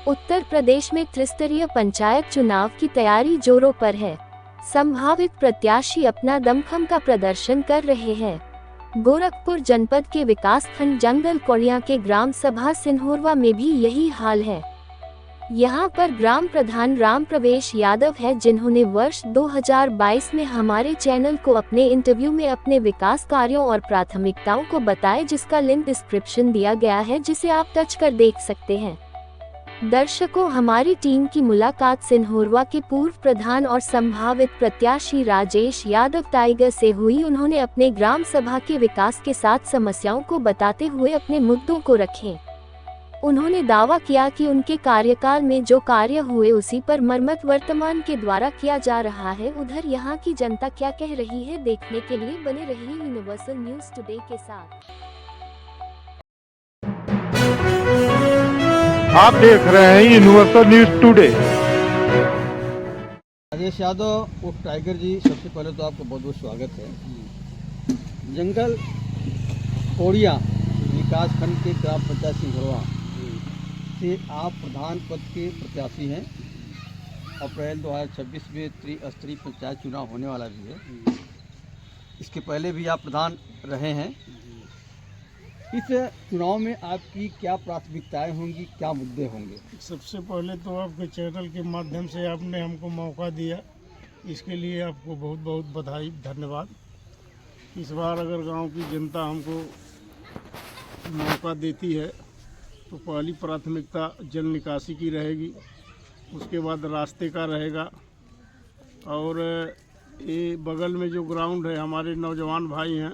उत्तर प्रदेश में त्रिस्तरीय पंचायत चुनाव की तैयारी जोरों पर है। संभावित प्रत्याशी अपना दमखम का प्रदर्शन कर रहे हैं। गोरखपुर जनपद के विकासखंड जंगल कोड़िया के ग्राम सभा सिन्होरवा में भी यही हाल है। यहाँ पर ग्राम प्रधान राम प्रवेश यादव है, जिन्होंने वर्ष 2022 में हमारे चैनल को अपने इंटरव्यू में अपने विकास कार्यों और प्राथमिकताओं को बताए, जिसका लिंक डिस्क्रिप्शन दिया गया है, जिसे आप टच कर देख सकते हैं। दर्शकों, हमारी टीम की मुलाकात सिन्होरवा के पूर्व प्रधान और संभावित प्रत्याशी राजेश यादव टाइगर से हुई। उन्होंने अपने ग्राम सभा के विकास के साथ समस्याओं को बताते हुए अपने मुद्दों को रखे। उन्होंने दावा किया कि उनके कार्यकाल में जो कार्य हुए उसी पर मरम्मत वर्तमान के द्वारा किया जा रहा है। उधर यहाँ की जनता क्या कह रही है, देखने के लिए बने रहिए यूनिवर्सल न्यूज टुडे के साथ। आप देख रहे हैं universal news today. Rajesh Yadav उर्फ टाइगर जी, सबसे पहले तो आपको बहुत बहुत स्वागत है। जंगल कोड़िया विकास खंड के ग्राम पंचायत सिन्होरवा से आप प्रधान पद के प्रत्याशी हैं। अप्रैल 2026 में त्रिस्तरीय पंचायत चुनाव होने वाला भी है। इसके पहले भी आप प्रधान रहे हैं। इस चुनाव में आपकी क्या प्राथमिकताएं होंगी, क्या मुद्दे होंगे? सबसे पहले तो आपके चैनल के माध्यम से आपने हमको मौका दिया, इसके लिए आपको बहुत बहुत बधाई, धन्यवाद। इस बार अगर गांव की जनता हमको मौका देती है तो पहली प्राथमिकता जल निकासी की रहेगी, उसके बाद रास्ते का रहेगा, और ये बगल में जो ग्राउंड है, हमारे नौजवान भाई हैं,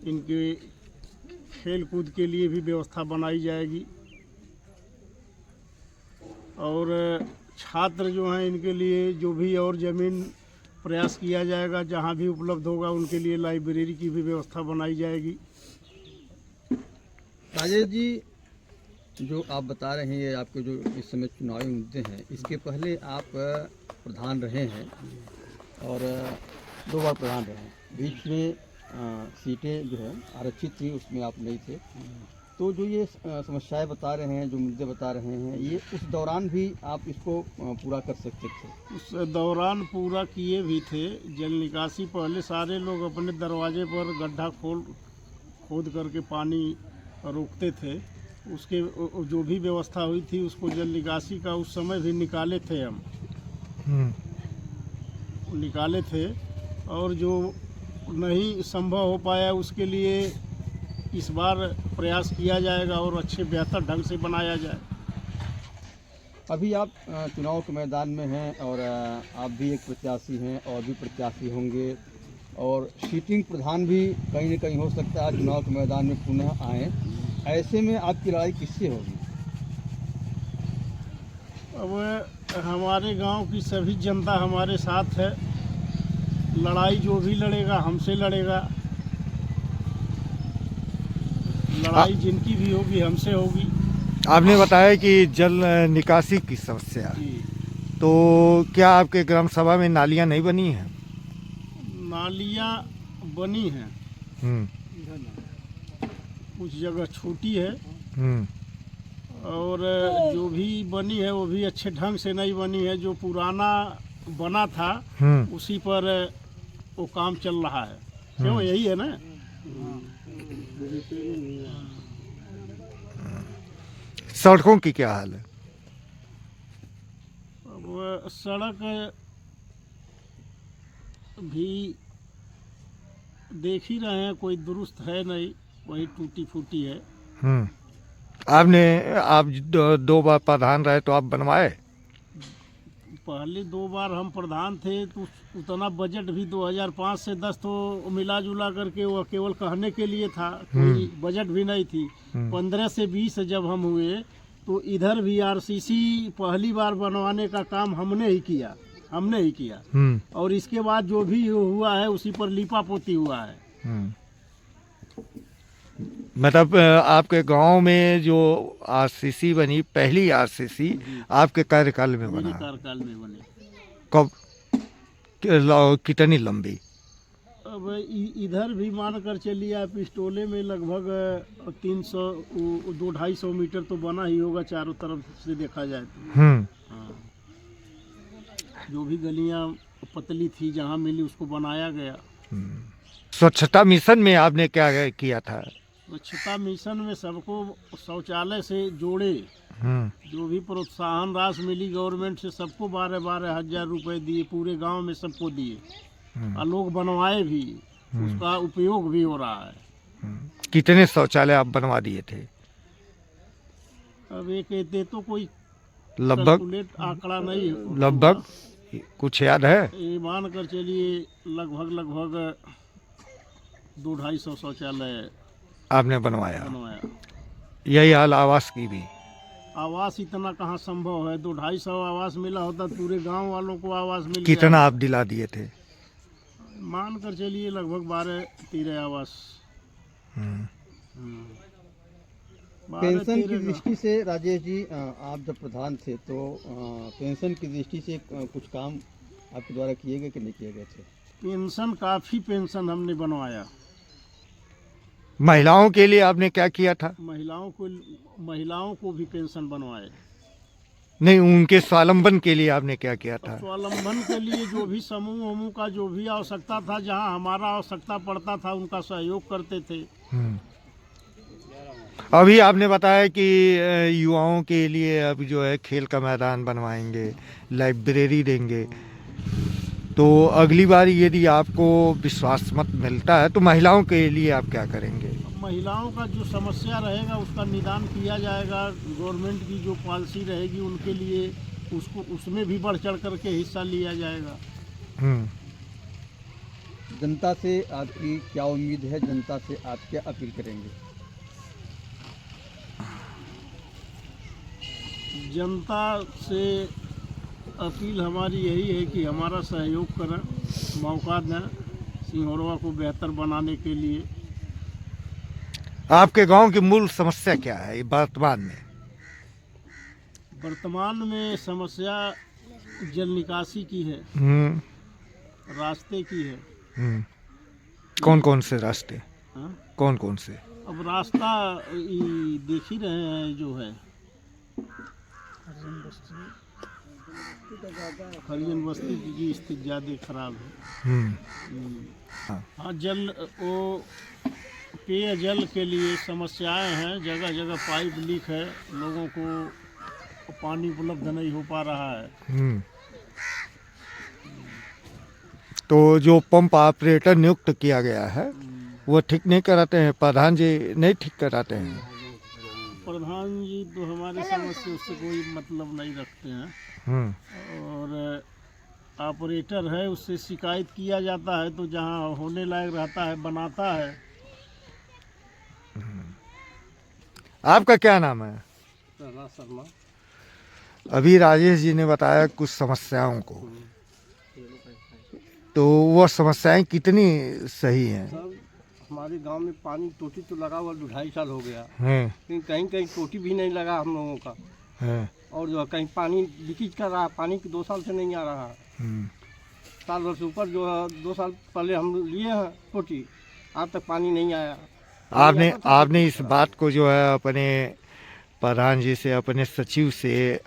इनके खेल कूद के लिए भी व्यवस्था बनाई जाएगी, और छात्र जो हैं इनके लिए जो भी और ज़मीन प्रयास किया जाएगा, जहां भी उपलब्ध होगा उनके लिए लाइब्रेरी की भी व्यवस्था बनाई जाएगी। राजेश जी, जो आप बता रहे हैं ये आपके जो इस समय चुनावी मुद्दे हैं, इसके पहले आप प्रधान रहे हैं और 2 बार प्रधान रहे हैं। बीच में सीटें जो है आरक्षित थी, उसमें आप नहीं थे। तो जो ये समस्याएं बता रहे हैं, जो मुद्दे बता रहे हैं, ये उस दौरान भी आप इसको पूरा कर सकते थे? उस दौरान पूरा किए भी थे। जल निकासी पहले सारे लोग अपने दरवाजे पर गड्ढा खोद करके पानी रोकते थे। उसके जो भी व्यवस्था हुई थी उसको जल निकासी का उस समय भी निकाले थे हम, निकाले थे। और जो नहीं संभव हो पाया उसके लिए इस बार प्रयास किया जाएगा और अच्छे बेहतर ढंग से बनाया जाए। अभी आप चुनाव के मैदान में हैं और आप भी एक प्रत्याशी हैं और भी प्रत्याशी होंगे, और सीटिंग प्रधान भी कहीं न कहीं हो सकता है चुनाव के मैदान में पुनः आए। ऐसे में आपकी लड़ाई किससे होगी? अब हमारे गांव की सभी जनता हमारे साथ है। लड़ाई जो भी लड़ेगा हमसे लड़ेगा, लड़ाई जिनकी भी होगी हमसे होगी। आपने बताया कि जल निकासी की समस्या, तो क्या आपके ग्राम सभा में नालियां नहीं बनी हैं? नालियां बनी हैं, कुछ जगह छोटी है, और जो भी बनी है वो भी अच्छे ढंग से नहीं बनी है। जो पुराना बना था उसी पर वो काम चल रहा है। क्यों, यही है ना? सड़कों की क्या हाल है? अब सड़क भी देख ही रहे हैं, कोई दुरुस्त है नहीं, वही टूटी फूटी है। आप 2 बार प्रधान रहे तो आप बनवाए? पहले 2 बार हम प्रधान थे तो उतना बजट भी 2005 से 10 तो मिला जुला करके वो केवल कहने के लिए था, कोई बजट भी नहीं थी। 15 से 20 जब हम हुए तो इधर भी आरसीसी पहली बार बनवाने का काम हमने ही किया। और इसके बाद जो भी हुआ है उसी पर लीपा पोती हुआ है। मतलब आपके गांव में जो आरसीसी बनी, पहली आरसीसी आपके कार्यकाल में बना? कार्यकाल में बने। कब, कितनी लंबी? अब इधर भी मान कर चलिए आप, इस टोले में लगभग 300 200-250 मीटर तो बना ही होगा चारों तरफ से देखा जाए तो। हाँ, जो भी गलियां पतली थी जहाँ मिली उसको बनाया गया। स्वच्छता मिशन में आपने क्या किया था? स्वच्छता मिशन में सबको शौचालय से जोड़े, जो भी प्रोत्साहन राशि मिली गवर्नमेंट से सबको 12-12 हजार रुपए दिए, पूरे गांव में सबको दिए, और लोग बनवाए भी, उसका उपयोग भी हो रहा है। कितने शौचालय आप बनवा दिए थे? अब ये कहते तो कोई लगभग कैलकुलेट आंकड़ा नहीं, लगभग कुछ याद है? ये मान कर चलिए लगभग 200-250 शौचालय आपने बनवाया। बनवाया। यही हाल आवास की भी? आवास इतना कहाँ संभव है, 200-250 आवास मिला होता पूरे गांव वालों को आवास मिल कितना जाए। आप दिला दिए थे? मान कर चलिए लगभग 12-13 आवास। पेंशन की दृष्टि से राजेश जी, आप जब प्रधान थे तो पेंशन की दृष्टि से कुछ काम आपके द्वारा किए गए कि नहीं किए गए थे? पेंशन, काफ़ी पेंशन हमने बनवाया। महिलाओं के लिए आपने क्या किया था? महिलाओं को भी पेंशन बनवाए। नहीं, उनके स्वावलंबन के लिए आपने क्या किया था? स्वावलंबन के लिए जो भी समूह का जो भी आवश्यकता था, जहां हमारा आवश्यकता पड़ता था उनका सहयोग करते थे। अभी आपने बताया कि युवाओं के लिए अब जो है खेल का मैदान बनवाएंगे, लाइब्रेरी देंगे, तो अगली बार यदि आपको विश्वास मत मिलता है तो महिलाओं के लिए आप क्या करेंगे? महिलाओं का जो समस्या रहेगा उसका निदान किया जाएगा। गवर्नमेंट की जो पॉलिसी रहेगी उनके लिए उसमें भी बढ़ चढ़ करके हिस्सा लिया जाएगा। जनता से आपकी क्या उम्मीद है, जनता से आप क्या अपील करेंगे? जनता से अपील हमारी यही है कि हमारा सहयोग करें, मौका दें सिंहरवा को बेहतर बनाने के लिए। आपके गांव की मूल समस्या क्या है वर्तमान में? वर्तमान में समस्या जल निकासी की है, रास्ते की है। कौन कौन से रास्ते? कौन कौन से? अब रास्ता देख ही रहे हैं, जो है हरिजन बस्ती की स्थिति ज़्यादा खराब है। हाँ, पेयजल के लिए समस्याएं हैं, जगह जगह पाइप लीक है, लोगों को पानी उपलब्ध नहीं हो पा रहा है। तो जो पंप ऑपरेटर नियुक्त किया गया है वो ठीक नहीं कराते हैं? प्रधान जी नहीं ठीक कराते हैं? प्रधान जी तो हमारे समझ से उससे कोई मतलब नहीं रखते हैं। और ऑपरेटर है, उससे शिकायत किया जाता है तो जहाँ होने लायक रहता है बनाता है। आपका क्या नाम है? शर्मा। अभी राजेश जी ने बताया कुछ समस्याओं को, तो वो समस्याएं कितनी सही हैं? हमारे गांव में पानी टोटी तो लगा हुआ 2-2.5 साल हो गया, हैं, लेकिन कहीं कहीं टोटी भी नहीं लगा हम लोगों का। हैं, और जो है कहीं पानी लीकेज कर रहा है, पानी 2 साल से नहीं आ रहा है। साल भर से ऊपर जो है 2 साल पहले हम लिए हैं टोटी, आज तक पानी नहीं आया। आपने इस बात को जो है अपने प्रधान जी से, अपने सचिव से,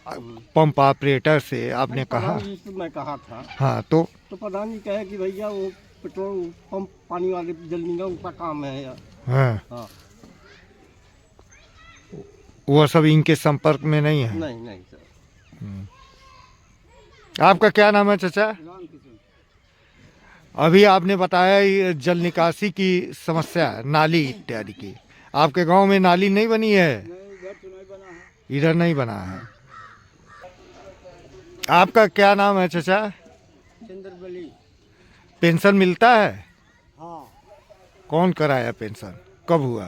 पंप ऑपरेटर से आपने कहा? प्रधान जी से मैं कहा था। हाँ, तो प्रधान जी कहे कि भैया वो पेट्रोल पंप पानी वाले जल निगम का काम है यार। हाँ, वो सब इनके संपर्क में नहीं है? नहीं सर। आपका क्या नाम है चाचा? अभी आपने बताया ये जल निकासी की समस्या है, नाली इत्यादि की। आपके गांव में नाली नहीं बनी है? इधर नहीं बना है। आपका क्या नाम है चाचा? चंद्रबली। पेंशन मिलता है? हाँ, कौन कराया पेंशन? कब हुआ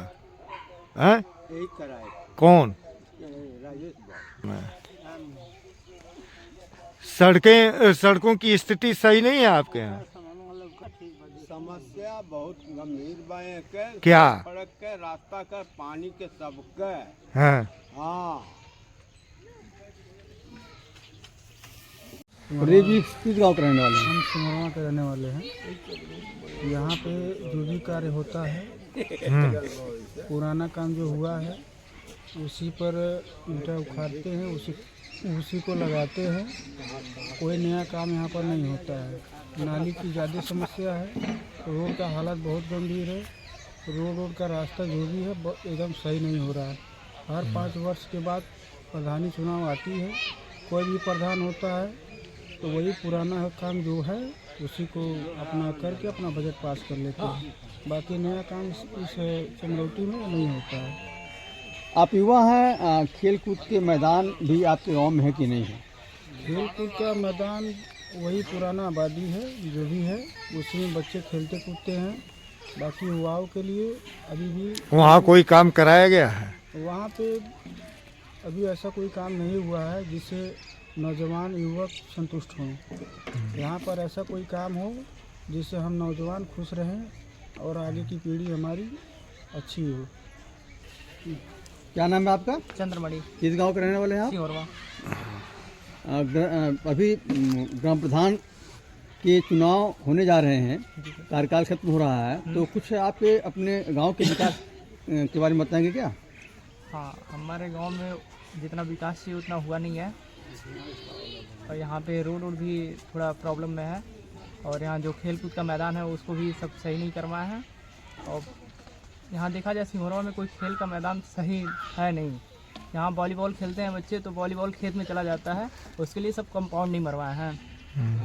है? यही कराए। कौन? सड़कों की स्थिति सही नहीं है आपके यहाँ? समस्या बहुत गंभीर बाए के। क्या? सड़क के, रास्ता के, पानी के, सबके। हाँ, हाँ, प्रदीप जी किस गाँव के रहने वाले हैं? हम सिमरवा के रहने वाले हैं। यहाँ पे जो भी कार्य होता है, पुराना काम जो हुआ है उसी पर ईंटा उखाड़ते हैं, उसी को लगाते हैं। कोई नया काम यहाँ पर नहीं होता है। नाली की ज़्यादा समस्या है, रोड का हालत बहुत गंभीर है। रोड का रास्ता जो भी है एकदम सही नहीं हो रहा है। हर 5 वर्ष के बाद प्रधानी चुनाव आती है, कोई भी प्रधान होता है तो वही पुराना काम जो है उसी को अपना करके अपना बजट पास कर लेते हैं। बाकी नया काम इस चमरौटी में नहीं होता है। आप युवा हैं, खेल कूद के मैदान भी आपके गांव में है कि नहीं है? खेल कूद का मैदान वही पुराना आबादी है जो भी है, उसी में बच्चे खेलते कूदते हैं। बाकी युवाओं के लिए अभी भी वहाँ कोई काम कराया गया है? वहाँ पे अभी ऐसा कोई काम नहीं हुआ है जिससे नौजवान युवक संतुष्ट हों। यहाँ पर ऐसा कोई काम हो जिससे हम नौजवान खुश रहें और आगे की पीढ़ी हमारी अच्छी हो। क्या नाम है आपका? चंद्रमणि, किस गांव के रहने वाले हैं आप? सिंहरवा। अभी ग्राम प्रधान के चुनाव होने जा रहे हैं, कार्यकाल खत्म हो रहा है, तो कुछ आपके अपने गांव के विकास के बारे में बताएंगे क्या? हाँ, हमारे गांव में जितना विकास चाहिए उतना हुआ नहीं है और यहाँ पे रोड भी थोड़ा प्रॉब्लम में है और यहाँ जो खेल कूद का मैदान है उसको भी सब सही नहीं करवाया है। और यहाँ देखा जाए सिंहरवा में कोई खेल का मैदान सही है नहीं। यहाँ वॉलीबॉल खेलते हैं बच्चे तो वॉलीबॉल खेत में चला जाता है, उसके लिए सब कंपाउंड नहीं मरवाए हैं।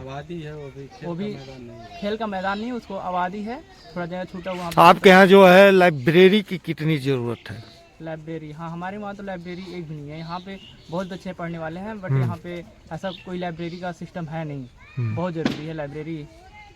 आबादी है वो भी खेल का मैदान नहीं, उसको आबादी है, थोड़ा जगह छूटा हुआ। आपके यहाँ जो है लाइब्रेरी की कितनी ज़रूरत है? लाइब्रेरी, हाँ हमारे वहाँ तो लाइब्रेरी एक भी नहीं है। यहाँ पे बहुत बच्चे पढ़ने वाले हैं बट यहाँ पे ऐसा कोई लाइब्रेरी का सिस्टम है नहीं। बहुत ज़रूरी है लाइब्रेरी।